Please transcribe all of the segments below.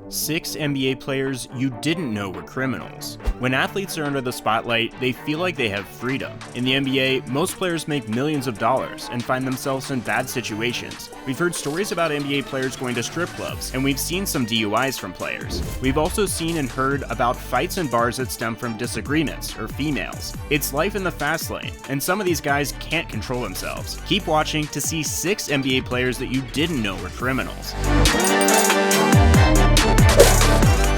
6 NBA players you didn't know were criminals. When athletes are under the spotlight, they feel like they have freedom. In the NBA, most players make millions of dollars and find themselves in bad situations. We've heard stories about NBA players going to strip clubs, and we've seen some DUIs from players. We've also seen and heard about fights in bars that stem from disagreements or females. It's life in the fast lane, and some of these guys can't control themselves. Keep watching to see 6 NBA players that you didn't know were criminals.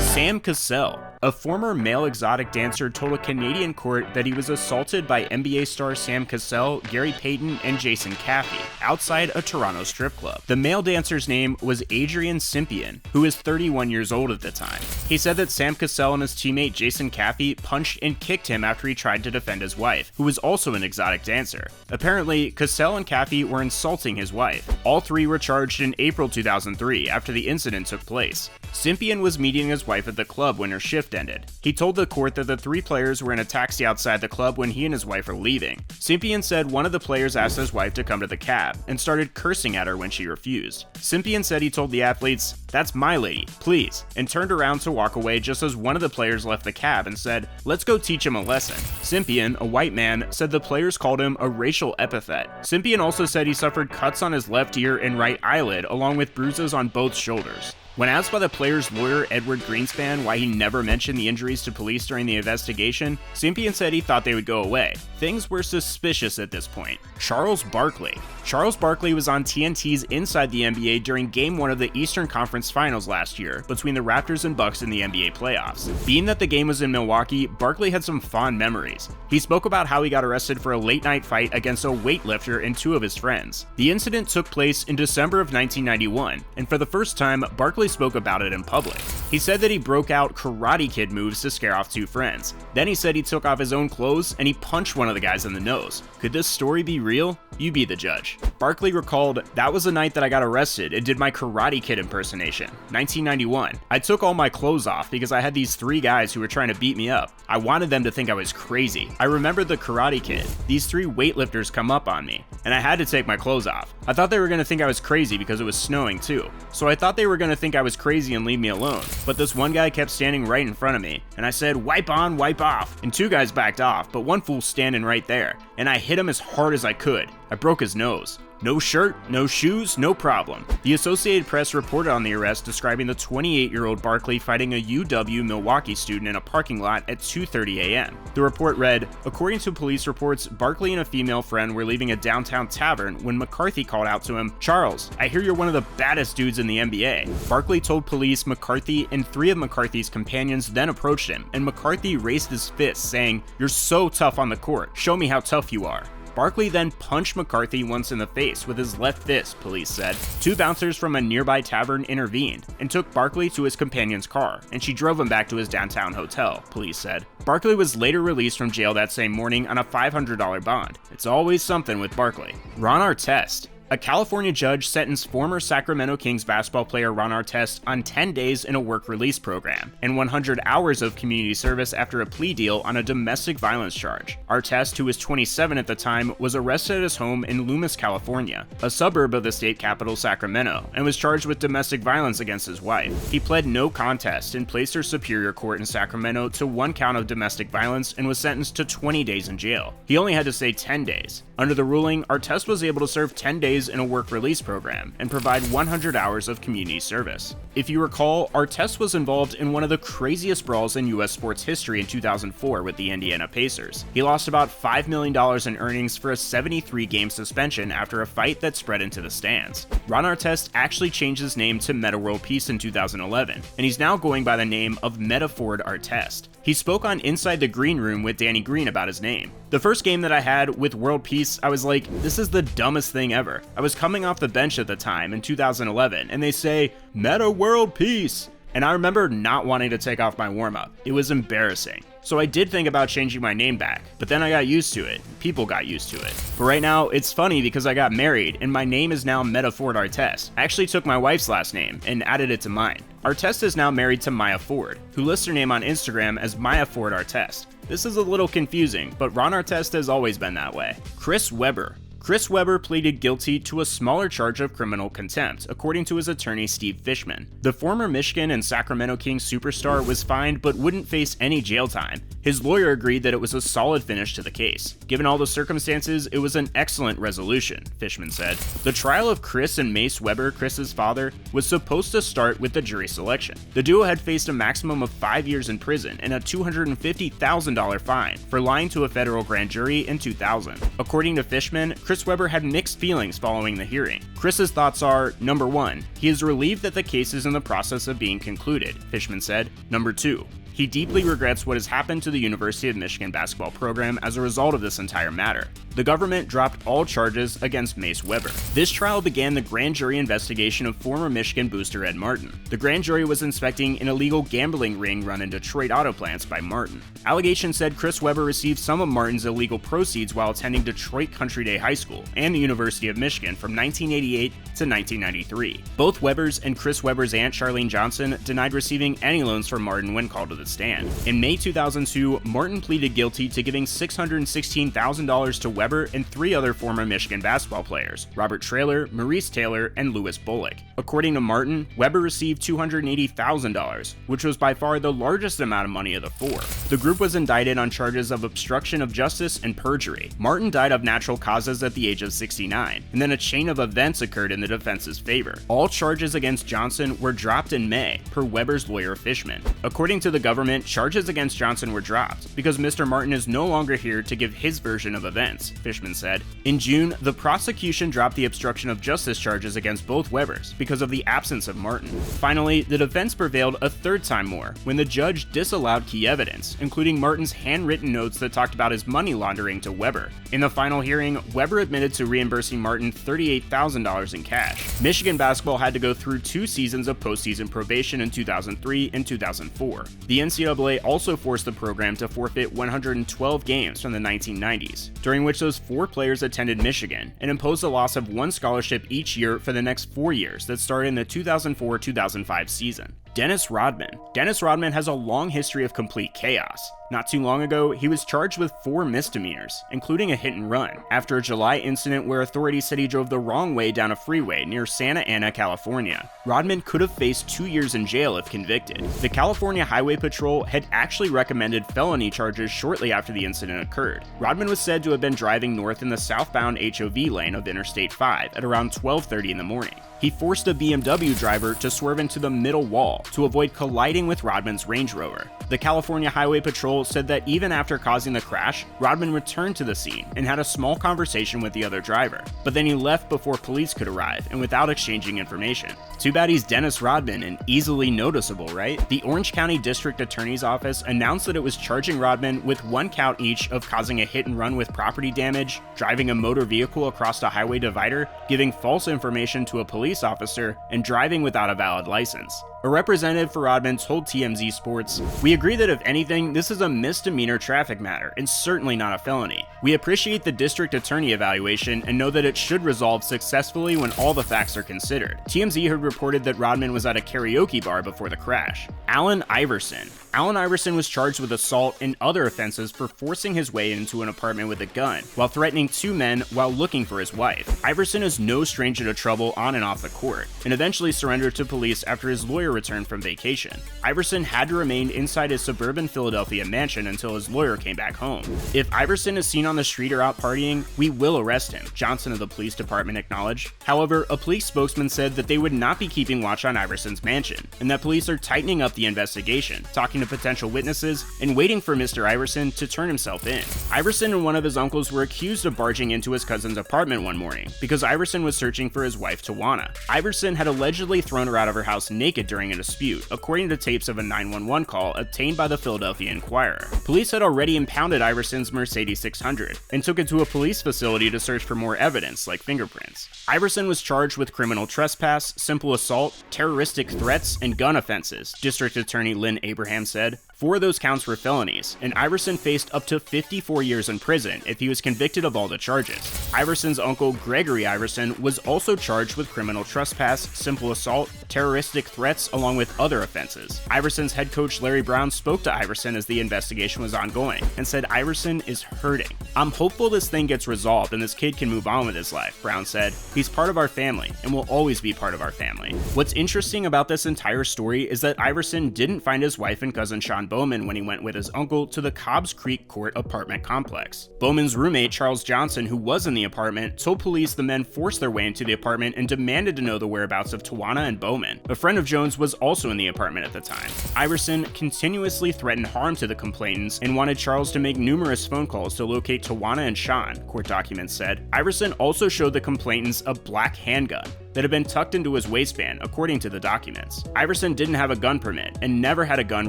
Sam Cassell, a former male exotic dancer, told a Canadian court that he was assaulted by NBA star Sam Cassell, Gary Payton, and Jason Caffey outside a Toronto strip club. The male dancer's name was Adrian Simpian, who was 31 years old at the time. He said that Sam Cassell and his teammate Jason Caffey punched and kicked him after he tried to defend his wife, who was also an exotic dancer. Apparently, Cassell and Caffey were insulting his wife. All 3 were charged in April 2003 after the incident took place. Simpian was meeting his wife at the club when her shift ended. He told the court that the 3 players were in a taxi outside the club when he and his wife were leaving. Simpian said one of the players asked his wife to come to the cab and started cursing at her when she refused. Simpian said he told the athletes, "That's my lady, please," and turned around to walk away just as one of the players left the cab and said, "Let's go teach him a lesson." Simpian, a white man, said the players called him a racial epithet. Simpian also said he suffered cuts on his left ear and right eyelid along with bruises on both shoulders. When asked by the player's lawyer, Edward Greenspan, why he never mentioned the injuries to police during the investigation, Simpian said he thought they would go away. Things were suspicious at this point. Charles Barkley. Charles Barkley was on TNT's Inside the NBA during Game 1 of the Eastern Conference Finals last year between the Raptors and Bucks in the NBA playoffs. Being that the game was in Milwaukee, Barkley had some fond memories. He spoke about how he got arrested for a late-night fight against a weightlifter and 2 of his friends. The incident took place in December of 1991, and for the first time, Barkley spoke about it in public. He said that he broke out Karate Kid moves to scare off 2 friends. Then he said he took off his own clothes and he punched one of the guys in the nose. Could this story be real? You be the judge. Barkley recalled, "That was the night that I got arrested and did my Karate Kid impersonation. 1991. I took all my clothes off because I had these 3 guys who were trying to beat me up. I wanted them to think I was crazy. I remember the Karate Kid. These 3 weightlifters come up on me, and I had to take my clothes off. I thought they were going to think I was crazy because it was snowing too. So I thought they were going to think I was crazy and leave me alone. But this one guy kept standing right in front of me, and I said, 'Wipe on, wipe off.' And 2 guys backed off, but one fool standing right there, and I hit him as hard as I could. I broke his nose. No shirt, no shoes, no problem." The Associated Press reported on the arrest, describing the 28-year-old Barkley fighting a UW Milwaukee student in a parking lot at 2:30 a.m. The report read, "According to police reports, Barkley and a female friend were leaving a downtown tavern when McCarthy called out to him, 'Charles, I hear you're one of the baddest dudes in the NBA.' Barkley told police McCarthy and 3 of McCarthy's companions then approached him, and McCarthy raised his fist, saying, 'You're so tough on the court. Show me how tough you are.' Barkley then punched McCarthy once in the face with his left fist, police said. 2 bouncers from a nearby tavern intervened and took Barkley to his companion's car, and she drove him back to his downtown hotel, police said. Barkley was later released from jail that same morning on a $500 bond. It's always something with Barkley. Ron Artest. A California judge sentenced former Sacramento Kings basketball player Ron Artest on 10 days in a work release program and 100 hours of community service after a plea deal on a domestic violence charge. Artest, who was 27 at the time, was arrested at his home in Loomis, California, a suburb of the state capital Sacramento, and was charged with domestic violence against his wife. He pled no contest and placed her superior court in Sacramento to 1 count of domestic violence and was sentenced to 20 days in jail. He only had to say 10 days. Under the ruling, Artest was able to serve 10 days in a work release program and provide 100 hours of community service. If you recall, Artest was involved in one of the craziest brawls in U.S. sports history in 2004 with the Indiana Pacers. He lost about $5 million in earnings for a 73-game suspension after a fight that spread into the stands. Ron Artest actually changed his name to Meta World Peace in 2011, and he's now going by the name of Meta Ford Artest. He spoke on Inside the Green Room with Danny Green about his name. The first game that I had with World Peace, I was like, this is the dumbest thing ever. I was coming off the bench at the time in 2011, and they say, Meta World Peace. And I remember not wanting to take off my warm-up. It was embarrassing. So I did think about changing my name back, but then I got used to it. People got used to it. But right now, it's funny because I got married, and my name is now Meta Ford Artest. I actually took my wife's last name and added it to mine. Artest is now married to Maya Ford, who lists her name on Instagram as Maya Ford Artest. This is a little confusing, but Ron Artest has always been that way. Chris Webber. Chris Webber pleaded guilty to a smaller charge of criminal contempt, according to his attorney Steve Fishman. The former Michigan and Sacramento Kings superstar was fined but wouldn't face any jail time. His lawyer agreed that it was a solid finish to the case. Given all the circumstances, it was an excellent resolution, Fishman said. The trial of Chris and Mace Webber, Chris's father, was supposed to start with the jury selection. The duo had faced a maximum of 5 years in prison and a $250,000 fine for lying to a federal grand jury in 2000. According to Fishman, Chris Webber had mixed feelings following the hearing. Chris's thoughts are, number 1, he is relieved that the case is in the process of being concluded, Fishman said. Number 2, he deeply regrets what has happened to the University of Michigan basketball program as a result of this entire matter. The government dropped all charges against Mace Webber. This trial began the grand jury investigation of former Michigan booster Ed Martin. The grand jury was inspecting an illegal gambling ring run in Detroit auto plants by Martin. Allegations said Chris Webber received some of Martin's illegal proceeds while attending Detroit Country Day High School and the University of Michigan from 1988 to 1993. Both Webbers and Chris Webber's aunt Charlene Johnson denied receiving any loans from Martin when called to the stand. In May 2002, Martin pleaded guilty to giving $616,000 to Webber and 3 other former Michigan basketball players, Robert Traylor, Maurice Taylor, and Louis Bullock. According to Martin, Webber received $280,000, which was by far the largest amount of money of the 4. The group was indicted on charges of obstruction of justice and perjury. Martin died of natural causes at the age of 69, and then a chain of events occurred in the defense's favor. All charges against Johnson were dropped in May, per Webber's lawyer Fishman. According to the government, charges against Johnson were dropped because Mr. Martin is no longer here to give his version of events, Fishman said. In June, the prosecution dropped the obstruction of justice charges against both Webbers because of the absence of Martin. Finally, the defense prevailed a third time more when the judge disallowed key evidence, including Martin's handwritten notes that talked about his money laundering to Webber. In the final hearing, Webber admitted to reimbursing Martin $38,000 in cash. Michigan basketball had to go through 2 seasons of postseason probation in 2003 and 2004. The NCAA also forced the program to forfeit 112 games from the 1990s, during which those 4 players attended Michigan, and imposed a loss of 1 scholarship each year for the next 4 years that started in the 2004-2005 season. Dennis Rodman. Dennis Rodman has a long history of complete chaos. Not too long ago, he was charged with 4 misdemeanors, including a hit and run, after a July incident where authorities said he drove the wrong way down a freeway near Santa Ana, California. Rodman could have faced 2 years in jail if convicted. The California Highway Patrol had actually recommended felony charges shortly after the incident occurred. Rodman was said to have been driving north in the southbound HOV lane of Interstate 5 at around 12:30 in the morning. He forced a BMW driver to swerve into the middle wall to avoid colliding with Rodman's Range Rover. The California Highway Patrol said that even after causing the crash, Rodman returned to the scene and had a small conversation with the other driver, but then he left before police could arrive and without exchanging information. Too bad he's Dennis Rodman and easily noticeable, right? The Orange County District Attorney's Office announced that it was charging Rodman with 1 count each of causing a hit and run with property damage, driving a motor vehicle across a highway divider, giving false information to a police officer, and driving without a valid license. A representative for Rodman told TMZ Sports, "We agree that if anything, this is a misdemeanor traffic matter and certainly not a felony. We appreciate the district attorney evaluation and know that it should resolve successfully when all the facts are considered." TMZ had reported that Rodman was at a karaoke bar before the crash. Allen Iverson. Allen Iverson was charged with assault and other offenses for forcing his way into an apartment with a gun while threatening 2 men while looking for his wife. Iverson is no stranger to trouble on and off the court, and eventually surrendered to police after his lawyer returned from vacation. Iverson had to remain inside his suburban Philadelphia mansion until his lawyer came back home. "If Iverson is seen on the street or out partying, we will arrest him," Johnson of the police department acknowledged. However, a police spokesman said that they would not be keeping watch on Iverson's mansion, and that police are tightening up the investigation, talking to potential witnesses, and waiting for Mr. Iverson to turn himself in. Iverson and one of his uncles were accused of barging into his cousin's apartment one morning because Iverson was searching for his wife Tawana. Iverson had allegedly thrown her out of her house naked during a dispute, according to tapes of a 911 call obtained by the Philadelphia Inquirer. Police had already impounded Iverson's Mercedes 600 and took it to a police facility to search for more evidence, like fingerprints. Iverson was charged with criminal trespass, simple assault, terroristic threats, and gun offenses, District Attorney Lynn Abraham said. 4 of those counts were felonies, and Iverson faced up to 54 years in prison if he was convicted of all the charges. Iverson's uncle, Gregory Iverson, was also charged with criminal trespass, simple assault, terroristic threats, along with other offenses. Iverson's head coach Larry Brown spoke to Iverson as the investigation was ongoing and said Iverson is hurting. "I'm hopeful this thing gets resolved and this kid can move on with his life," Brown said. "He's part of our family and will always be part of our family." What's interesting about this entire story is that Iverson didn't find his wife and cousin Sean Bowman when he went with his uncle to the Cobbs Creek Court apartment complex. Bowman's roommate Charles Johnson, who was in the apartment, told police the men forced their way into the apartment and demanded to know the whereabouts of Tawana and Bowman. A friend of Jones was also in the apartment at the time. Iverson continuously threatened harm to the complainants and wanted Charles to make numerous phone calls to locate Tawana and Sean, court documents said. Iverson also showed the complainants a black handgun that had been tucked into his waistband, according to the documents. Iverson didn't have a gun permit and never had a gun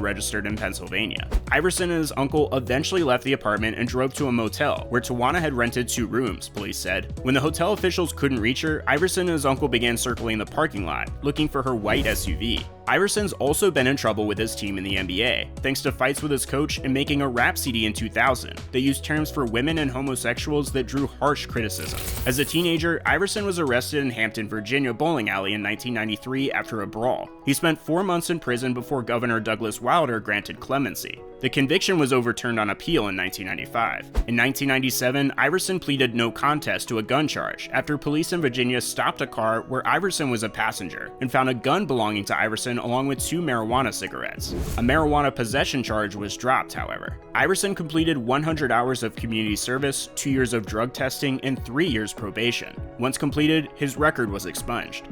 registered in Pennsylvania. Iverson and his uncle eventually left the apartment and drove to a motel where Tawana had rented 2 rooms, police said. When the hotel officials couldn't reach her, Iverson and his uncle began circling the parking lot, looking for her white SUV. Iverson's also been in trouble with his team in the NBA, thanks to fights with his coach and making a rap CD in 2000 that used terms for women and homosexuals that drew harsh criticism. As a teenager, Iverson was arrested in Hampton, Virginia bowling alley in 1993 after a brawl. He spent 4 months in prison before Governor Douglas Wilder granted clemency. The conviction was overturned on appeal in 1995. In 1997, Iverson pleaded no contest to a gun charge after police in Virginia stopped a car where Iverson was a passenger and found a gun belonging to Iverson along with 2 marijuana cigarettes. A marijuana possession charge was dropped, however. Iverson completed 100 hours of community service, 2 years of drug testing, and 3 years probation. Once completed, his record was expunged.